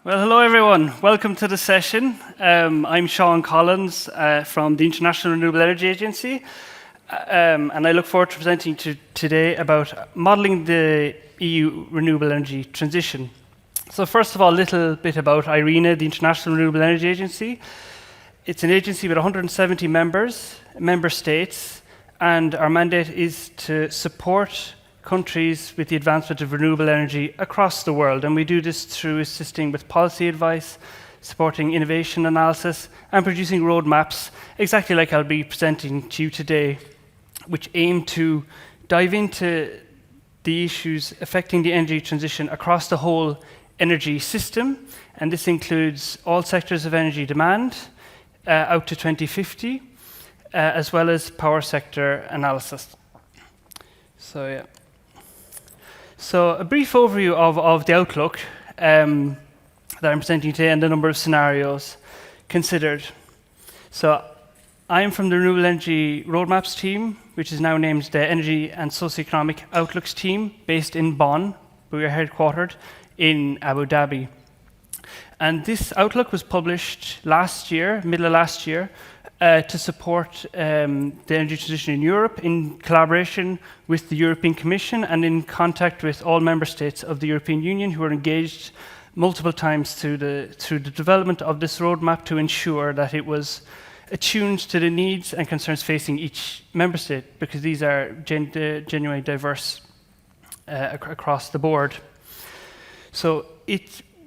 Well, hello everyone. Welcome to the session. I'm Sean Collins from the International Renewable Energy Agency, and I look forward to presenting today about modelling the EU renewable energy transition. So first of all, a little bit about IRENA, the International Renewable Energy Agency. It's an agency with 170 member states, and our mandate is to support countries with the advancement of renewable energy across the world. And we do this through assisting with policy advice, supporting innovation analysis, and producing roadmaps, exactly like I'll be presenting to you today, which aim to dive into the issues affecting the energy transition across the whole energy system. And this includes all sectors of energy demand out to 2050, as well as power sector analysis. So a brief overview of the outlook that I'm presenting today and the number of scenarios considered. So I'm from the Renewable Energy Roadmaps team, which is now named the Energy and Socioeconomic Outlooks team, based in Bonn. We are headquartered in Abu Dhabi. And this outlook was published middle of last year, to support the energy transition in Europe in collaboration with the European Commission and in contact with all member states of the European Union who are engaged multiple times through the development of this roadmap to ensure that it was attuned to the needs and concerns facing each member state, because these are genuinely diverse across the board. So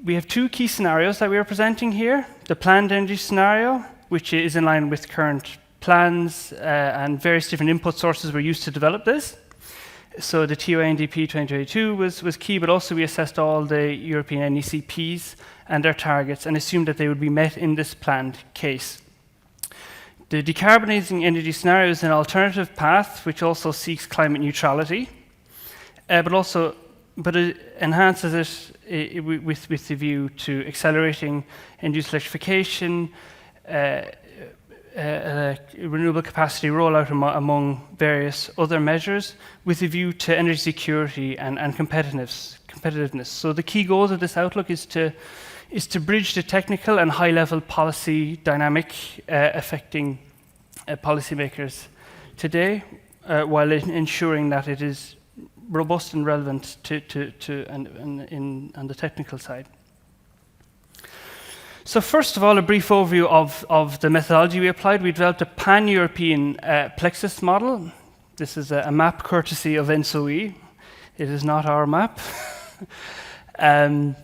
we have two key scenarios that we are presenting here. The planned energy scenario, which is in line with current plans and various different input sources were used to develop this. So the TOI-NDP 2022 was key, but also we assessed all the European NECPs and their targets and assumed that they would be met in this planned case. The decarbonising energy scenario is an alternative path which also seeks climate neutrality, but it enhances it with the view to accelerating end-use electrification, renewable capacity rollout among various other measures, with a view to energy security and competitiveness. So the key goals of this outlook is to bridge the technical and high-level policy dynamic affecting policymakers today, while ensuring that it is robust and relevant on the technical side. So first of all, a brief overview of the methodology we applied. We developed a pan-European PLEXOS model. This is a map courtesy of NSOE. It is not our map. The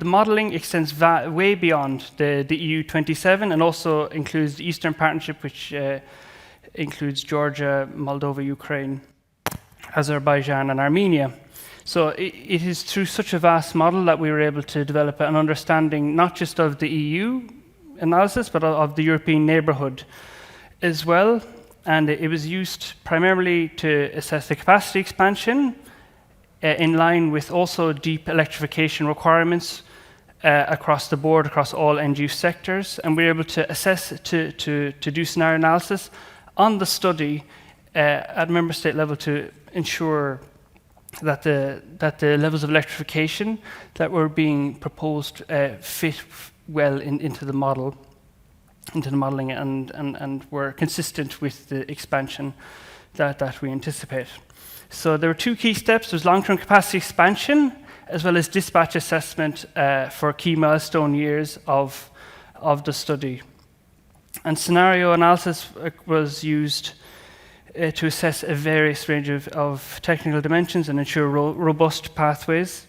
modeling extends way beyond the EU 27 and also includes the Eastern Partnership, which includes Georgia, Moldova, Ukraine, Azerbaijan, and Armenia. So it is through such a vast model that we were able to develop an understanding not just of the EU analysis, but of the European neighbourhood as well. And it was used primarily to assess the capacity expansion in line with also deep electrification requirements across the board, across all end-use sectors. And we were able to assess, to do scenario analysis on the study at member state level to ensure that the levels of electrification that were being proposed fit well into the modeling and were consistent with the expansion that we anticipate. So there were two key steps. There was long-term capacity expansion as well as dispatch assessment for key milestone years of the study. And scenario analysis was used to assess a various range of technical dimensions and ensure robust pathways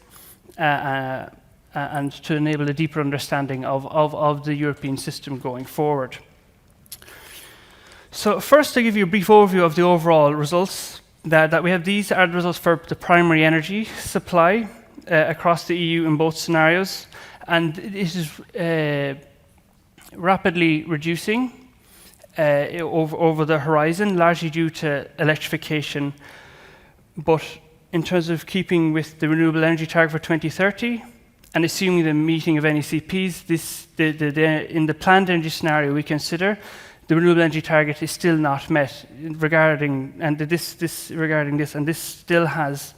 and to enable a deeper understanding of the European system going forward. So first, I'll give you a brief overview of the overall results that we have. These are the results for the primary energy supply across the EU in both scenarios, and this is rapidly reducing over the horizon, largely due to electrification. But in terms of keeping with the renewable energy target for 2030 and assuming the meeting of NECPs, in the planned energy scenario we consider, the renewable energy target is still not met regarding this, and this still has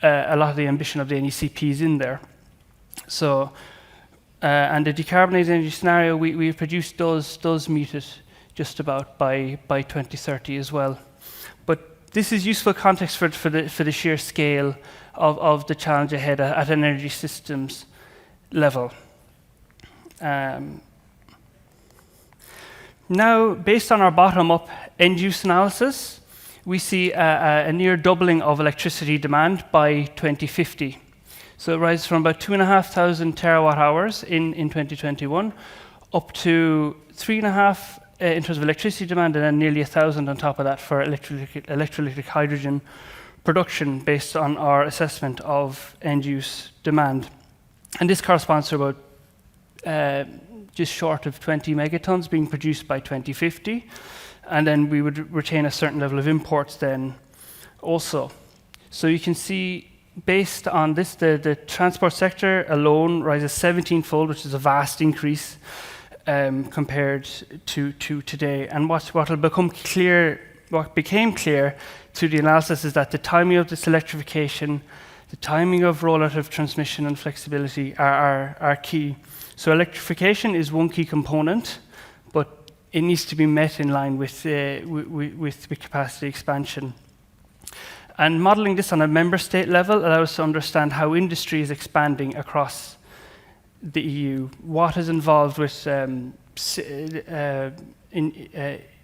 a lot of the ambition of the NECPs in there. So, and the decarbonised energy scenario we've produced does meet it just about by 2030 as well. But this is useful context for the sheer scale of the challenge ahead at an energy systems level. Now, based on our bottom-up end-use analysis, we see a near doubling of electricity demand by 2050. So it rises from about 2,500 terawatt hours in 2021 up to 3.5 in terms of electricity demand, and then nearly 1,000 on top of that for electrolytic hydrogen production based on our assessment of end-use demand. And this corresponds to about just short of 20 megatons being produced by 2050. And then we would retain a certain level of imports then also. So you can see, based on this, the transport sector alone rises 17-fold, which is a vast increase compared to today. And what became clear through the analysis is that the timing of this electrification, the timing of rollout of transmission and flexibility are key. So electrification is one key component, but it needs to be met in line with capacity expansion. And modeling this on a member state level allows us to understand how industry is expanding across the EU, what is involved with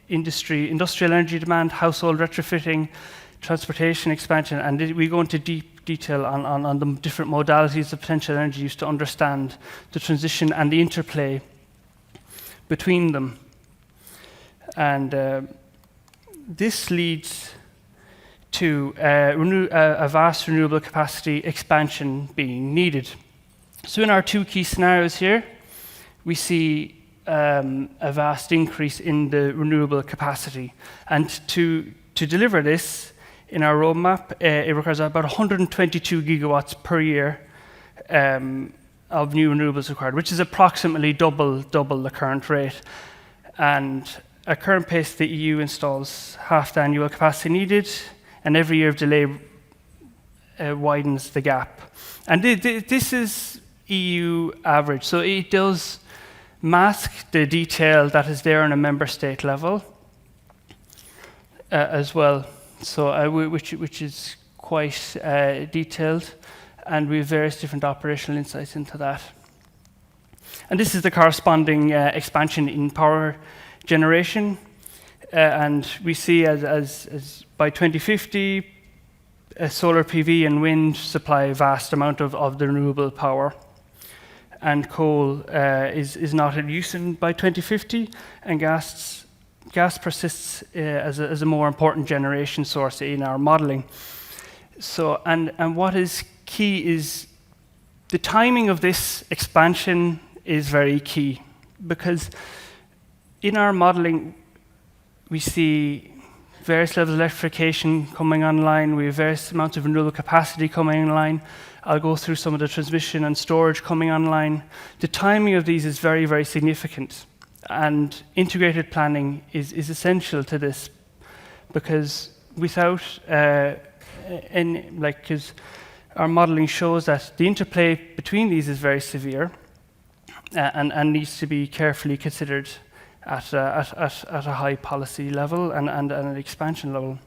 industrial energy demand, household retrofitting, transportation expansion, and we go into deep detail on the different modalities of potential energy use to understand the transition and the interplay between them. And this leads to a vast renewable capacity expansion being needed. So in our two key scenarios here, we see a vast increase in the renewable capacity. And to deliver this, in our roadmap, it requires about 122 gigawatts per year of new renewables required, which is approximately double the current rate. And at current pace, the EU installs half the annual capacity needed, and every year of delay widens the gap. And this is EU average, so it does mask the detail that is there on a member state level as well. So which is quite detailed, and we have various different operational insights into that. And this is the corresponding expansion in power generation, and we see as by 2050, solar PV and wind supply a vast amount of the renewable power, and coal is not in use by 2050, and gas persists as a more important generation source in our modeling. So, and what is key is the timing of this expansion is very key, because in our modeling we see various levels of electrification coming online, we have various amounts of renewable capacity coming online. I'll go through some of the transmission and storage coming online. The timing of these is very, very significant. And integrated planning is essential to this, because without because our modeling shows that the interplay between these is very severe and needs to be carefully considered at a high policy level and an expansion level.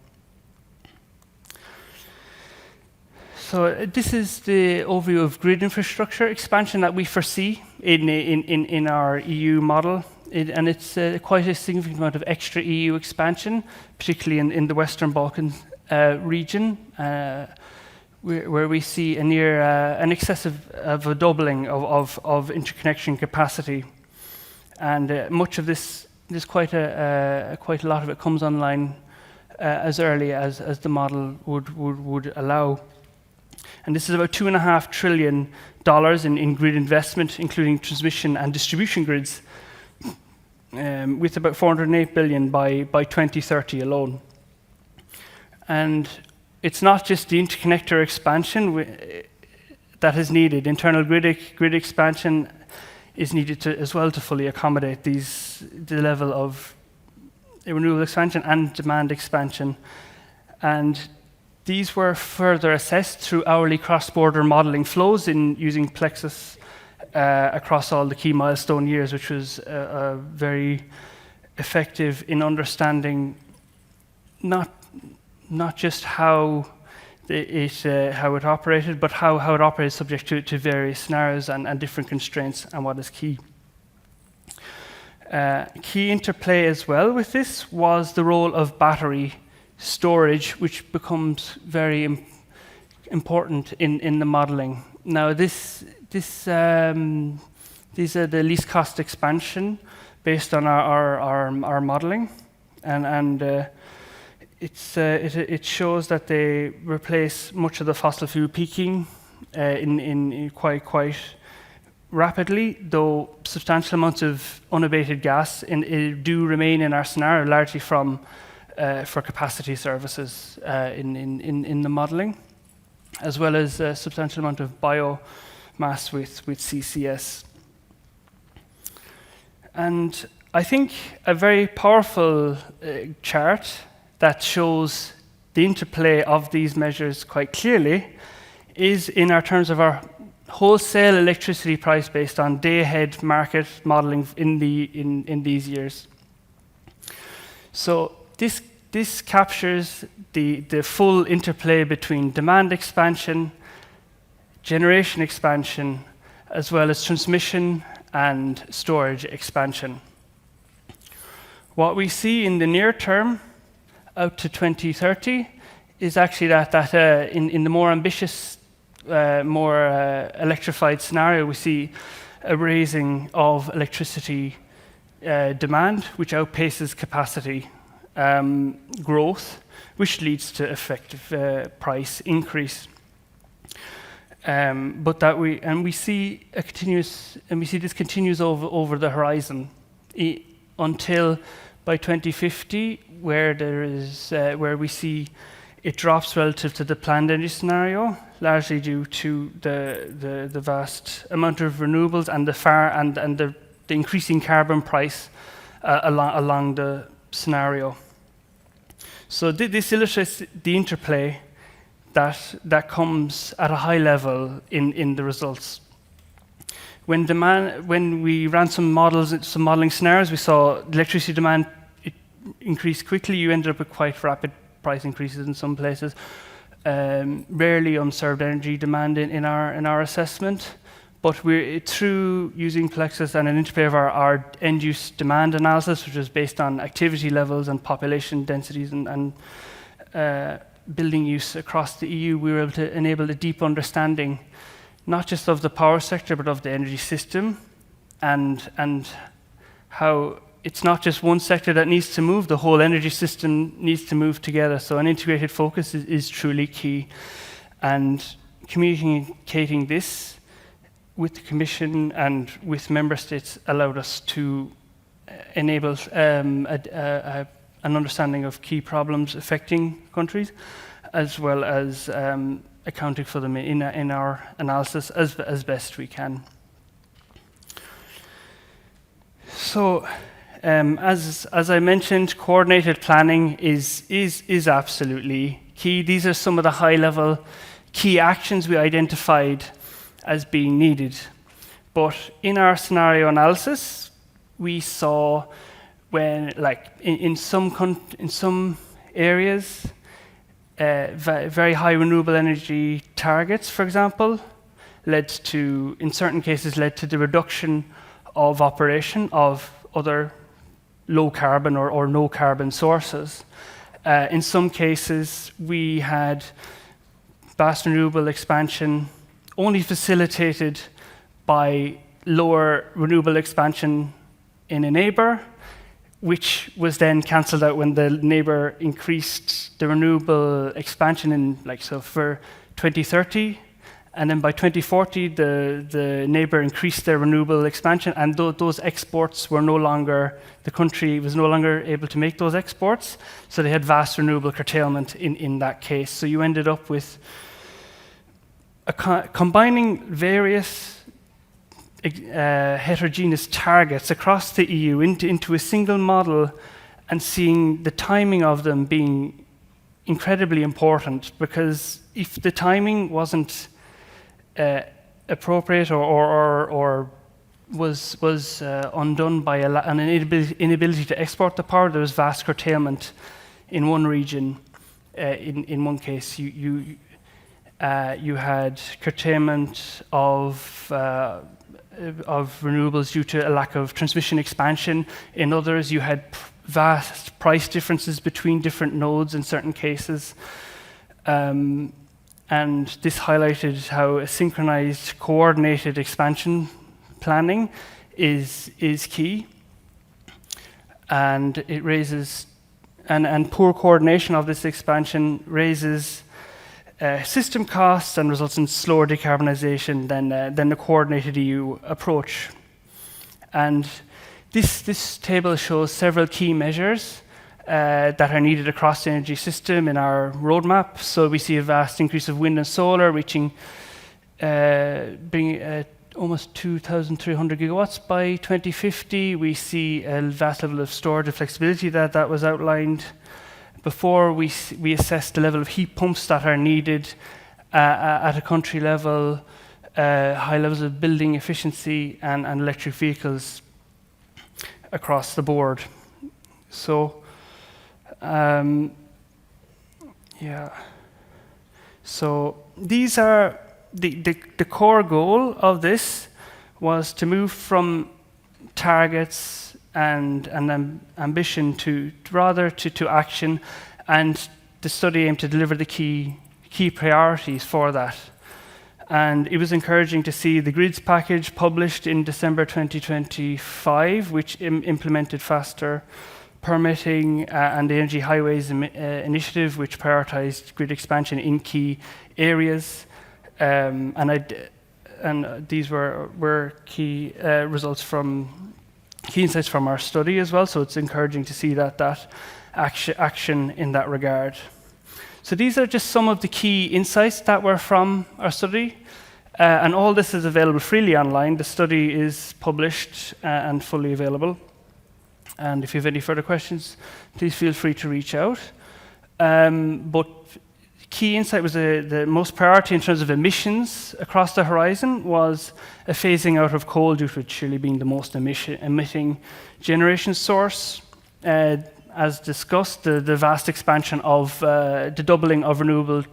So this is the overview of grid infrastructure expansion that we foresee in our EU model. And it's quite a significant amount of extra EU expansion, particularly in the Western Balkans region, where we see a near an excess of a doubling of interconnection capacity. And much of this, there's quite a lot of it comes online as early as the model would allow. And this is about $2.5 trillion in grid investment, including transmission and distribution grids, with about 408 billion by 2030 alone. And it's not just the interconnector expansion that is needed. Internal grid expansion is needed as well to fully accommodate the level of renewable expansion and demand expansion. And these were further assessed through hourly cross-border modeling flows using PLEXOS across all the key milestone years, which was very effective in understanding not just how it operated, but how it operated subject to various scenarios and different constraints, and what is key. Key interplay as well with this was the role of battery storage, which becomes very important in the modeling. Now, these are the least cost expansion based on our modeling, and it shows that they replace much of the fossil fuel peaking in quite rapidly, though substantial amounts of unabated gas do remain in our scenario, largely for capacity services in the modeling, as well as a substantial amount of biomass with CCS. And I think a very powerful chart that shows the interplay of these measures quite clearly is in our terms of our wholesale electricity price based on day-ahead market modeling in these years. So this captures the full interplay between demand expansion, generation expansion, as well as transmission and storage expansion. What we see in the near term, out to 2030, is actually that in the more ambitious, more electrified scenario, we see a raising of electricity demand, which outpaces capacity growth, which leads to effective price increase. We see this continues over the horizon until by 2050, where we see it drops relative to the planned energy scenario, largely due to the vast amount of renewables and the increasing carbon price along the scenario. So this illustrates the interplay that comes at a high level in the results. When we ran some modeling scenarios, we saw electricity demand increase quickly. You ended up with quite rapid price increases in some places. Rarely unserved energy demand in our assessment, but through using PLEXOS and an interplay of our end-use demand analysis, which was based on activity levels and population densities and building use across the EU, we were able to enable a deep understanding, not just of the power sector, but of the energy system, and how it's not just one sector that needs to move, the whole energy system needs to move together. So an integrated focus is truly key. And communicating this with the Commission and with Member States allowed us to enable an understanding of key problems affecting countries, as well as accounting for them in our analysis as best we can. So, as I mentioned, coordinated planning is absolutely key. These are some of the high-level key actions we identified as being needed. But in our scenario analysis, we saw when, like in some areas, very high renewable energy targets, for example, in certain cases, led to the reduction of operation of other low carbon or no carbon sources. In some cases, we had vast renewable expansion only facilitated by lower renewable expansion in a neighbor, which was then cancelled out when the neighbor increased the renewable expansion for 2030. And then by 2040, the neighbor increased their renewable expansion, and those exports were the country was no longer able to make those exports, so they had vast renewable curtailment in that case. So you ended up with combining various heterogeneous targets across the EU into a single model, and seeing the timing of them being incredibly important, because if the timing wasn't appropriate or was undone by an inability to export the power. There was vast curtailment in one region. In one case, you had curtailment of renewables due to a lack of transmission expansion. In others, you had vast price differences between different nodes in certain cases. And this highlighted how a synchronized, coordinated expansion planning is key. And it raises, and poor coordination of this expansion raises system costs and results in slower decarbonization than the coordinated EU approach. And this table shows several key measures that are needed across the energy system in our roadmap. So we see a vast increase of wind and solar, reaching almost 2,300 gigawatts by 2050. We see a vast level of storage and flexibility that was outlined. Before, we assess the level of heat pumps that are needed at a country level, high levels of building efficiency, and electric vehicles across the board. So, So these are the core goal of this was to move from targets and ambition to action, and the study aimed to deliver the key priorities for that. And it was encouraging to see the grids package published in December 2025, which implemented faster permitting, and the Energy Highways initiative, which prioritized grid expansion in key areas. And these were key results from key insights from our study as well. So it's encouraging to see that action in that regard. So these are just some of the key insights that were from our study. And all this is available freely online. The study is published and fully available. And if you have any further questions, please feel free to reach out. But key insight was the most priority in terms of emissions across the horizon was a phasing out of coal, due to it surely being the most emitting generation source. As discussed, the vast expansion of the doubling of renewable,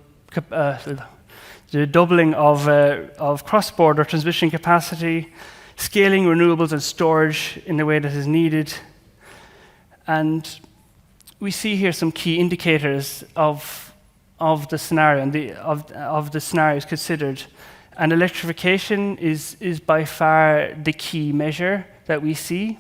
the doubling of cross-border transmission capacity, scaling renewables and storage in the way that is needed. And we see here some key indicators of the scenario and of the scenarios considered. And electrification is by far the key measure that we see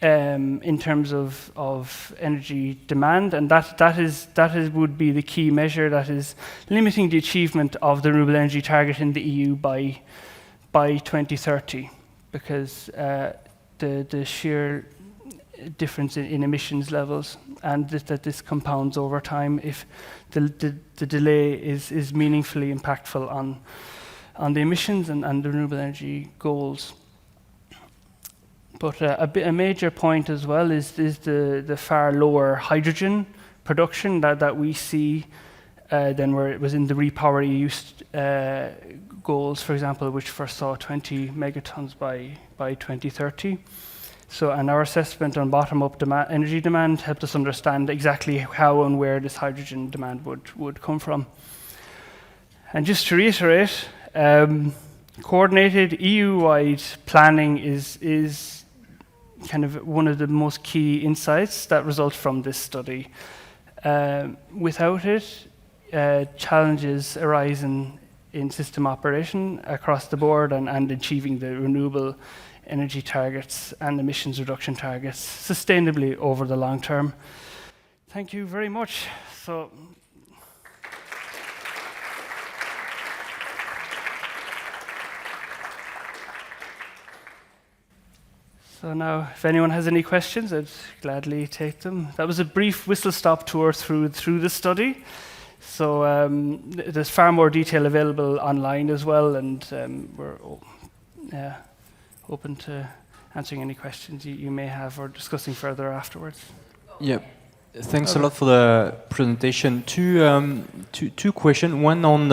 in terms of energy demand, and that would be the key measure that is limiting the achievement of the renewable energy target in the EU by 2030, because the sheer difference in emissions levels, and that this compounds over time if the delay is meaningfully impactful on the emissions and the renewable energy goals. But a major point as well is the far lower hydrogen production that we see than where it was in the Repower EU goals, for example, which first saw 20 megatons by 2030. So, and our assessment on bottom-up energy demand helped us understand exactly how and where this hydrogen demand would come from. And just to reiterate, coordinated EU-wide planning is kind of one of the most key insights that result from this study. Without it, challenges arise in system operation across the board and achieving the renewable energy targets and emissions reduction targets sustainably over the long term. Thank you very much. So now, if anyone has any questions, I'd gladly take them. That was a brief whistle-stop tour through the study. So there's far more detail available online as well, and we're open to answering any questions you may have or discussing further afterwards. Yeah, thanks a lot for the presentation. Two questions. One on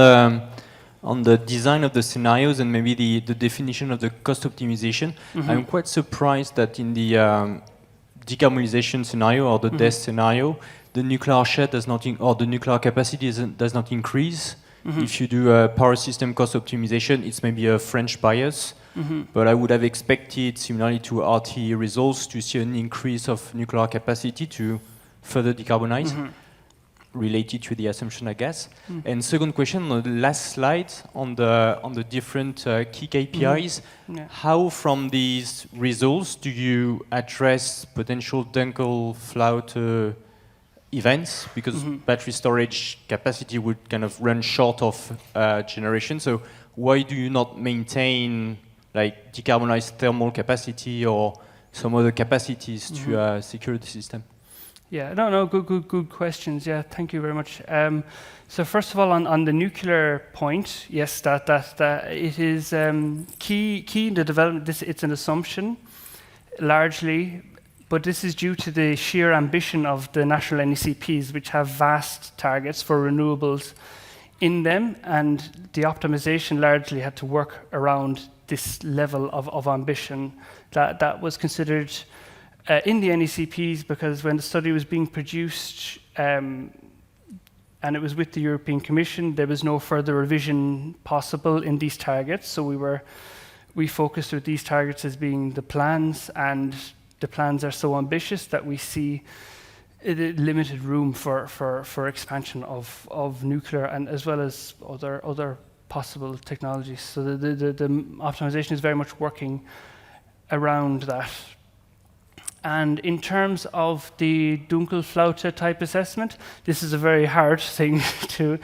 on the design of the scenarios and maybe the definition of the cost optimization. I'm quite surprised that in the decarbonization scenario or the DES scenario, the nuclear share does not, or the nuclear capacity does not increase. If you do a power system cost optimization, it's maybe a French bias. But I would have expected, similarly to RT results, to see an increase of nuclear capacity to further decarbonize, related to the assumption, I guess. And second question, on the last slide, on the different key KPIs, how from these results do you address potential Dunkel-Flout events? Because battery storage capacity would kind of run short of generation. So why do you not maintain like decarbonized thermal capacity or some other capacities to secure the system? Yeah, no, good questions. Yeah, thank you very much. So first of all, on the nuclear point, yes, that it is key in the development. It's an assumption, largely, but this is due to the sheer ambition of the national NECPs, which have vast targets for renewables in them, and the optimization largely had to work around this level of ambition that was considered in the NECPs, because when the study was being produced and it was with the European Commission, there was no further revision possible in these targets. So we focused with these targets as being the plans, and the plans are so ambitious that we see limited room for expansion of nuclear, and as well as other possible technologies. So the optimization is very much working around that. And in terms of the Dunkel-Flout type assessment, this is a very hard thing to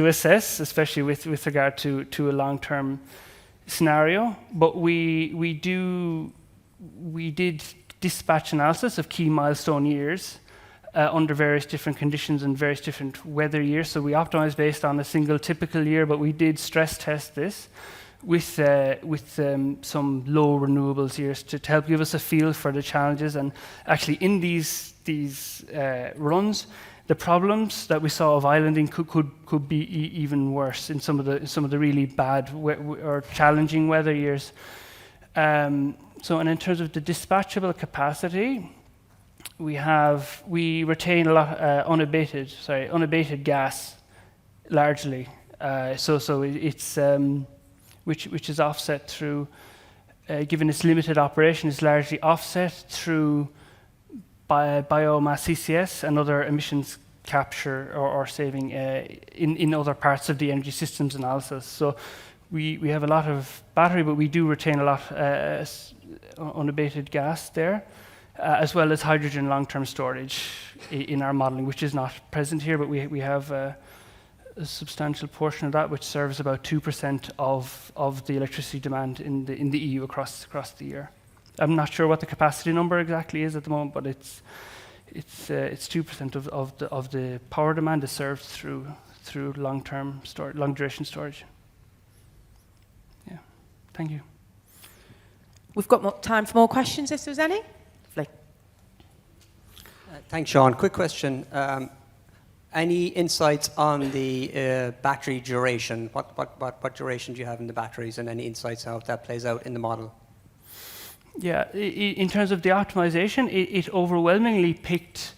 assess, especially with regard to a long-term scenario. But we did dispatch analysis of key milestone years under various different conditions and various different weather years. So we optimized based on a single typical year, but we did stress test this with some low renewables years to help give us a feel for the challenges. And actually, in these runs, the problems that we saw of islanding could be even worse in some of the really bad or challenging weather years. So, and in terms of the dispatchable capacity, we retain a lot unabated gas, largely. So it's which is offset through, given its limited operation, is largely offset through biomass CCS and other emissions capture or saving in other parts of the energy systems analysis. So we have a lot of battery, but we do retain a lot unabated gas there, as well as hydrogen long-term storage in our modeling, which is not present here, but we have a substantial portion of that, which serves about 2% of the electricity demand in the EU across the year. I'm not sure what the capacity number exactly is at the moment, but it's 2% of the power demand is served through long-term storage, long-duration storage. Yeah, thank you. We've got time for more questions, if there's any. Thanks, Sean. Quick question. Any insights on the battery duration? What duration do you have in the batteries, and any insights how that plays out in the model? Yeah, in terms of the optimization, it overwhelmingly picked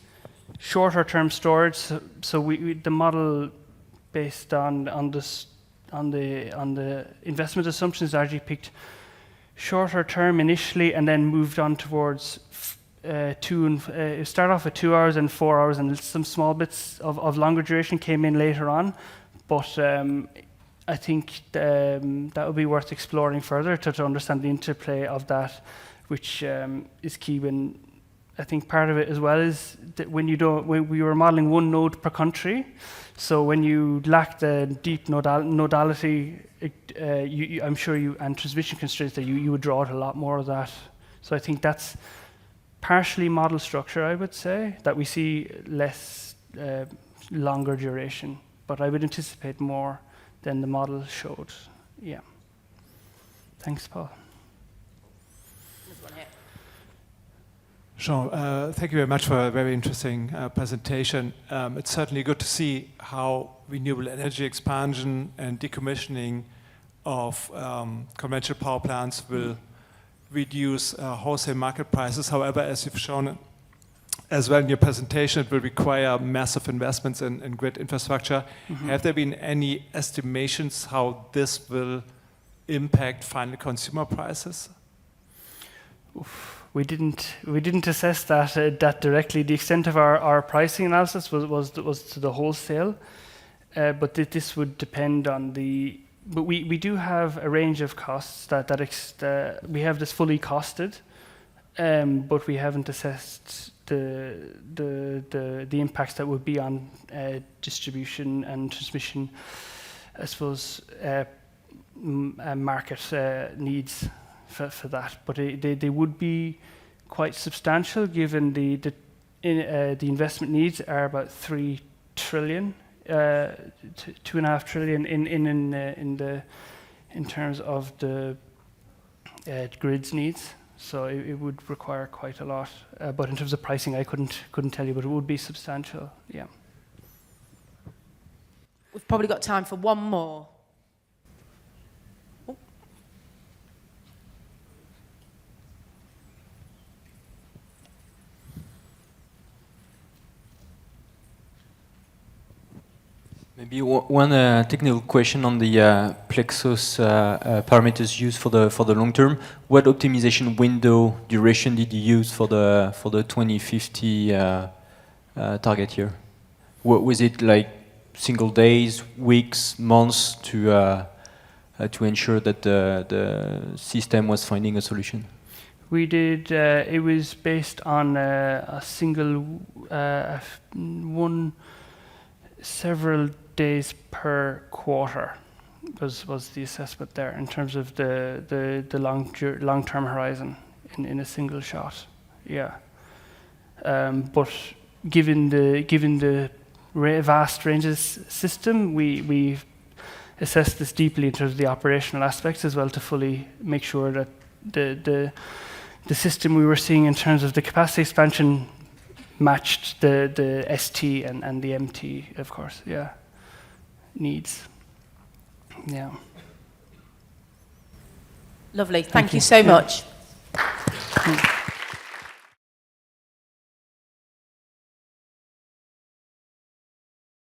shorter term storage. So the model based on the investment assumptions largely picked shorter term initially, and then moved on towards start off at 2 hours and 4 hours, and some small bits of longer duration came in later on. But I think that would be worth exploring further to understand the interplay of that, which is key. When I think part of it as well is that when we were modeling one node per country, so when you lack the deep nodality, I'm sure and transmission constraints, that you would draw out a lot more of that. So I think that's partially model structure, I would say, that we see less longer duration, but I would anticipate more than the model showed. Yeah. Thanks, Paul. Jean, thank you very much for a very interesting presentation. It's certainly good to see how renewable energy expansion and decommissioning of conventional power plants will reduce wholesale market prices. However, as you've shown as well in your presentation, it will require massive investments in grid infrastructure. Have there been any estimations how this will impact final consumer prices? We didn't assess that directly. The extent of our pricing analysis was to the wholesale, but this would depend on the. But we do have a range of costs that we have this fully costed, but we haven't assessed the impacts that would be on distribution and transmission. I suppose market needs for that, but they would be quite substantial given the investment needs are about 3 trillion, 2.5 trillion in terms of the grids needs. So it would require quite a lot. But in terms of pricing, I couldn't tell you, but it would be substantial. Yeah. We've probably got time for one more. Maybe one technical question on the PLEXOS parameters used for the long term. What optimization window duration did you use for the 2050 target year? Was it like single days, weeks, months to ensure that the system was finding a solution? We did. It was based on a single several days per quarter was the assessment there in terms of the long-term horizon in a single shot. Yeah. But given the vast ranges system, we assessed this deeply in terms of the operational aspects as well to fully make sure that the system we were seeing in terms of the capacity expansion matched the ST and the MT, of course, yeah, needs. Yeah. Lovely. Thank you so much. Mm.